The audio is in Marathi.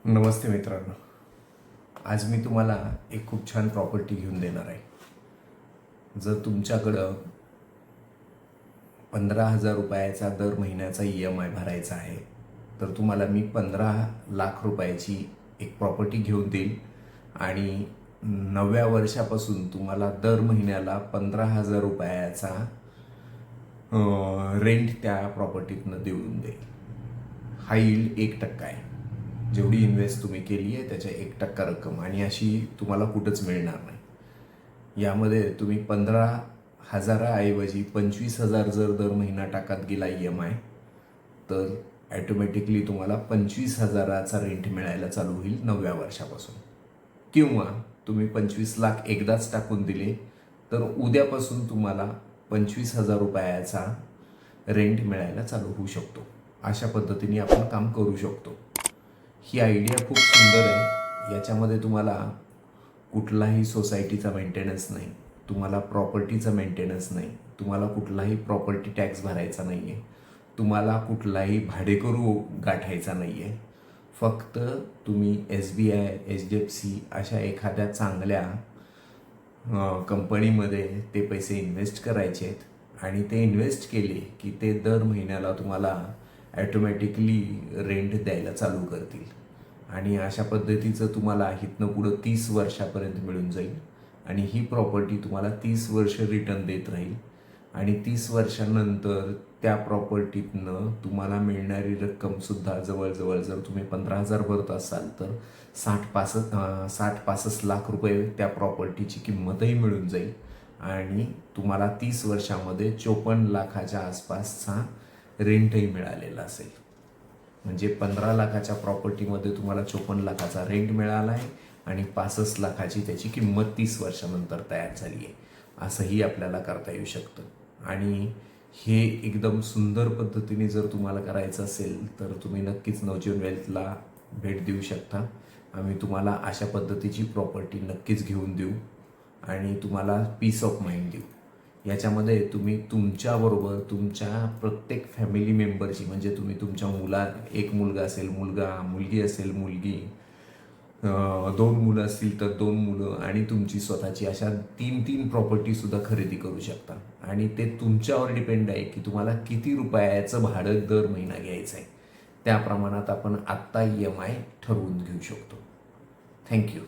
नमस्ते मित्रांनो, आज मी तुम्हाला एक खूप छान प्रॉपर्टी घेऊन देणार आहे. जर तुमच्याकडं 15,000 रुपयाचा दर महिन्याचा EMI भरायचा आहे तर तुम्हाला मी 15 लाख रुपयाची एक प्रॉपर्टी घेऊन देईल आणि 9व्या वर्षापासून तुम्हाला दर महिन्याला 15,000 रुपयाचा रेंट त्या प्रॉपर्टीतनं देऊन देईल. हा यील्ड 1% आहे. जेवढी इन्व्हेस्ट तुम्ही केली आहे त्याच्या 1% रक्कम, आणि अशी तुम्हाला कुठंच मिळणार नाही. यामध्ये तुम्ही 15,000 ऐवजी 25,000 जर दर महिना टाकत गेला EMI तर ॲटोमॅटिकली तुम्हाला 25,000चा रेंट मिळायला चालू होईल 9व्या वर्षापासून. किंवा तुम्ही 25 लाख एकदाच टाकून दिले तर उद्यापासून तुम्हाला 25,000 रुपयाचा रेंट मिळायला चालू होऊ शकतो. अशा पद्धतीने आपण काम करू शकतो. ही आयडिया खूप सुंदर आहे. याच्यामध्ये तुम्हाला कुठलाही सोसायटीचा मेंटेनन्स नाही, तुम्हाला प्रॉपर्टीचा मेंटेनन्स नाही, तुम्हाला कुठलाही प्रॉपर्टी टॅक्स भरायचा नाही आहे, तुम्हाला कुठलाही भाडेकरू गाठायचा नाही आहे. फक्त तुम्ही SBI, HDFC अशा एखाद्या चांगल्या कंपनीमध्ये ते पैसे इन्व्हेस्ट करायचे आहेत आणि ते इन्व्हेस्ट केले की ते दर महिन्याला तुम्हाला ॲटोमॅटिकली रेंट द्यायला चालू करतील. आणि अशा पद्धतीचं तुम्हाला इथनं पुढं 30 वर्षापर्यंत मिळून जाईल आणि ही प्रॉपर्टी तुम्हाला 30 वर्ष रिटर्न देत राहील. आणि 30 वर्षानंतर त्या प्रॉपर्टीतनं तुम्हाला मिळणारी रक्कमसुद्धा जवळजवळ, जर तुम्ही 15,000 भरत असाल तर 60-65 लाख रुपये त्या प्रॉपर्टीची किंमतही मिळून जाईल. आणि तुम्हाला 30 वर्षामध्ये 54 लाखाच्या आसपासचा रेंटही मिळालेला असेल. म्हणजे 15 लाखाच्या प्रॉपर्टीमध्ये तुम्हाला 54 लाखाचा रेंट मिळाला आहे आणि 65 लाखाची त्याची किंमत 30 वर्षानंतर तयार झाली आहे. असंही आपल्याला करता येऊ शकतं. आणि हे एकदम सुंदर पद्धतीने जर तुम्हाला करायचं असेल तर तुम्ही नक्कीच नवजीवन वेल्थला भेट देऊ शकता. आम्ही तुम्हाला अशा पद्धतीची प्रॉपर्टी नक्कीच घेऊन देऊ आणि तुम्हाला पीस ऑफ माइंड देऊ. याच्यामध्ये तुम्ही तुमच्याबरोबर तुमच्या प्रत्येक फॅमिली मेंबरची, म्हणजे तुम्ही तुमच्या एक मुलगा असेल मुलगा, मुलगी असेल मुलगी, 2 मुलं असतील तर 2 मुलं आणि तुमची स्वतःची, अशा 3 प्रॉपर्टीसुद्धा खरेदी करू शकता. आणि ते तुमच्यावर डिपेंड आहे की तुम्हाला किती रुपयाचं भाडं दर महिना घ्यायचं आहे. त्या प्रमाणात आपण आत्ता EMI ठरवून घेऊ शकतो. थँक्यू.